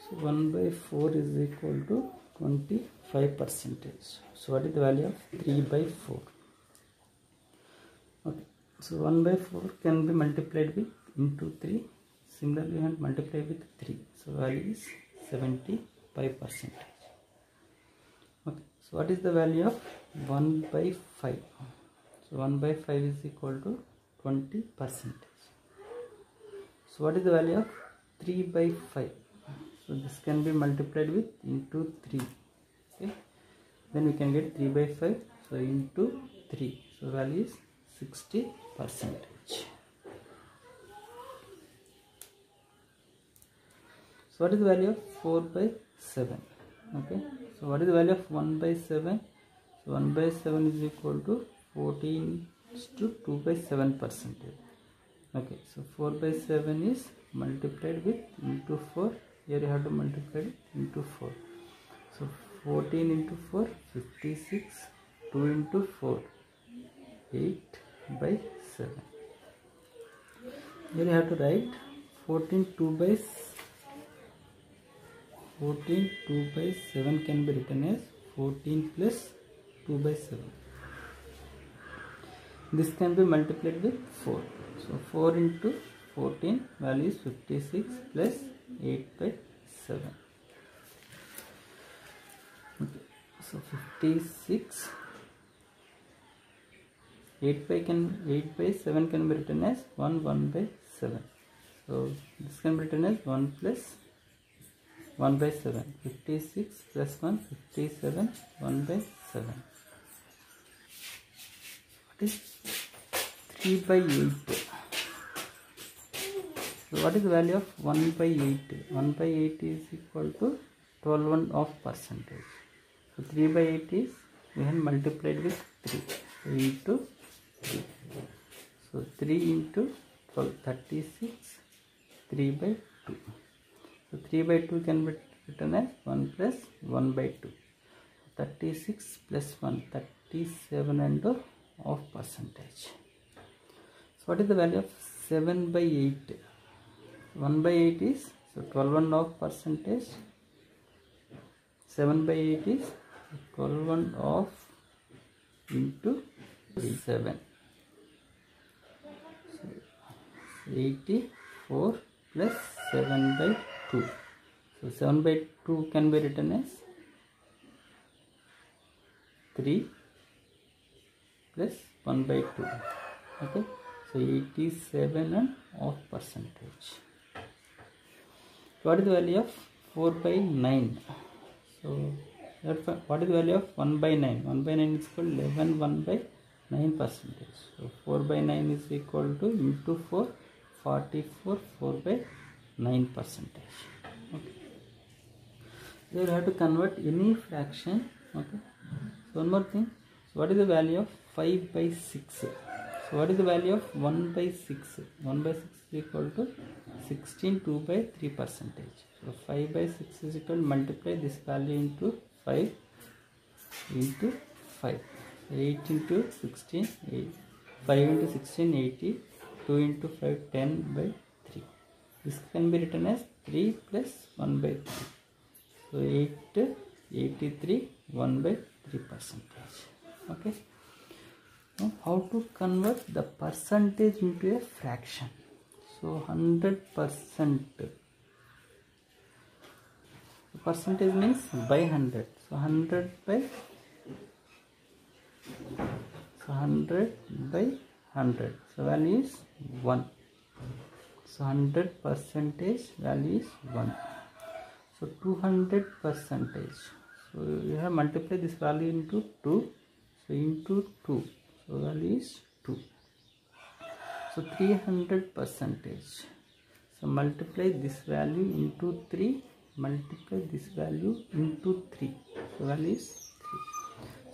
So 1 by 4 is equal to 25%. So what is the value of 3 by 4? Okay. So 1 by 4 can be multiplied with into 3. Similarly, we have multiplied with 3. So value is 75%. Okay. So what is the value of 1 by 5? So 1 by 5 is equal to 20%. So what is the value of 3 by 5? So this can be multiplied with into 3. Okay. Then we can get 3 by 5. So into 3. So value is 60%. So what is the value of 4 by 7? Okay. So what is the value of 1 by 7? So 1 by 7 is equal to 14 to 2 by 7%. Okay. So 4 by 7 is multiplied with into 4. Here you have to multiply it into 4. So 14 into 4, 56. 2 into 4, 8 by 7. Here you have to write 14 2 by 7 can be written as 14 plus 2 by 7. This can be multiplied with 4. So 4 into 14 value is 56 plus 8 by 7. Okay. So 56. 8 by 7 can be written as 1 by 7. So this can be written as 1 plus 1 by 7. 56 plus 1, 57, 1 by 7. What is 3 by 8? So what is the value of 1 by 8? 1 by 8 is equal to 12.5%. So 3 by 8 is we have multiplied with 3. So into 3. So 3 into 12, 36, 3 by 2. So 3 by 2 can be written as 1 plus 1 by 2. 36 plus 1, 37.5%. So what is the value of 7 by 8? 1 by 8 is, so 12.5%. 7 by 8 is 12.5 into 7. So 84 plus 7 by 2. So 7 by 2 can be written as 3 plus 1 by 2. Okay. So 87.5%. What is the value of 4 by 9? So what is the value of 1 by 9? 1 by 9 is equal to 11 1 by 9%. So 4 by 9 is equal to into 4, 44 4 by 9%. Okay. So you have to convert any fraction. Okay. So one more thing. So what is the value of 5 by 6? So what is the value of 1 by 6? 1 by 6 is equal to 16 2 by 3%. So 5 by 6 is equal to multiply this value into 5 into 5. 8 into 16, 8. 5 into 16, 80. 2 into 5, 10 by 3. This can be written as 3 plus 1 by 3. So 8, 83, 1 by 3%. Okay. Now how to convert the percentage into a fraction? So 100%. The percentage means by 100. So 100 by 100. So value is 1. So 100 percentage value is 1. So 200 percentage. So you have multiplied this value into 2. So into 2. So value is 2. So 300 percentage. So multiply this value into 3. Multiply this value into 3. So value is 3.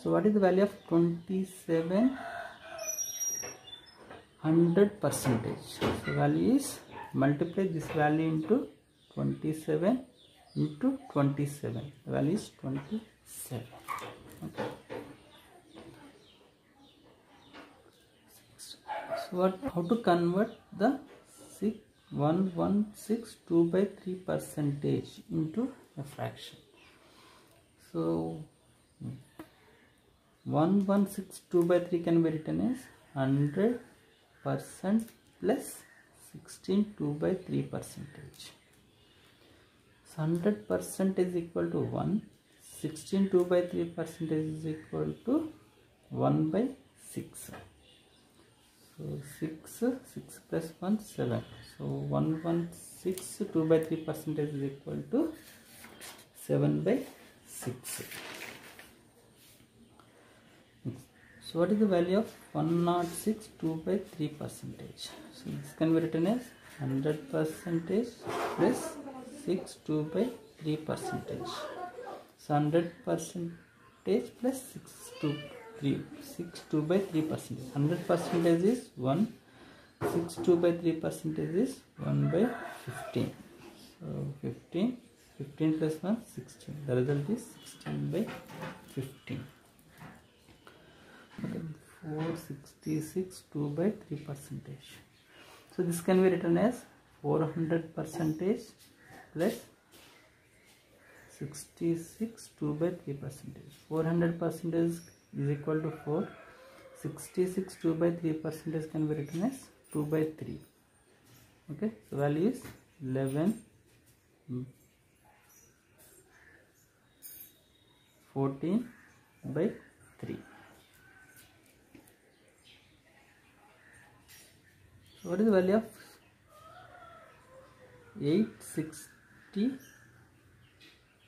So what is the value of 2700 percentage? So value is, multiply this value into 27 into 27. The value is 27. Okay. So how to convert the 1162 by 3 percentage into a fraction. So 1162 by 3 can be written as 100% plus 16 2 by 3 percentage. So 100% is equal to 1, 16 2 by 3 percentage is equal to 1 by 6. So 6 plus 1 7. So 116 2 by 3 percentage is equal to 7 by 6. So what is the value of 106 2 by 3 percentage? So this can be written as 100% plus 6 2 by 3 percentage. So 100% plus 6 2 by 3 percentage. 100% is 1, 6 2 by 3 percentage is 1 by 15. So 15 plus 1 16. The result is 16 by 15. Okay, 466 2 by 3 percentage. So this can be written as 400% plus 66 2 by 3 percentage. 400% is equal to 4. 66 2 by 3 percentage can be written as 2 by 3. Okay, so value is 11 14 by 3. So what is the value of 860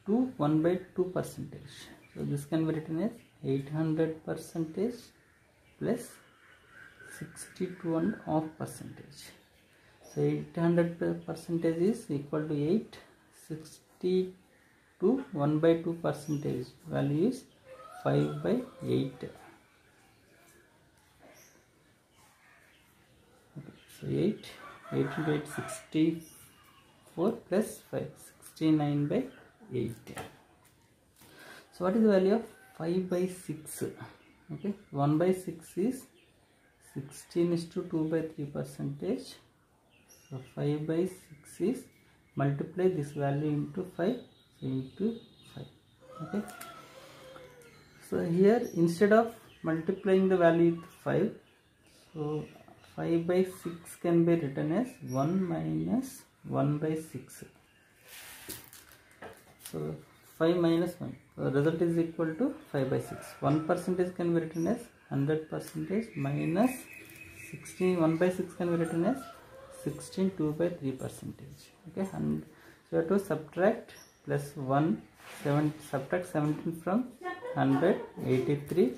to 1 by 2 percentage? So this can be written as 800% plus 62.5 percentage. So 800% is equal to 8, 60 to 1 by 2 percentage value is 5 by 8. Okay, so 8 into 8 64 plus 5 69 by 8. So what is the value of 5 by 6? Okay, 1 by 6 is 16 is to 2 by 3 percentage. So 5 by 6 is multiply this value into 5 into 5. Okay, so here instead of multiplying the value with 5, so 5 by 6 can be written as 1 minus 1 by 6. So 5 minus 1, the result is equal to 5 by 6. 1% can be written as 100% minus 16. 1 by 6 can be written as 16 2 by 3 percentage. Okay, and so you have to subtract plus 1 subtract 17 from 100 83.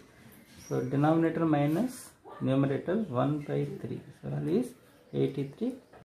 So denominator minus numerator 1 by 3. So value is 83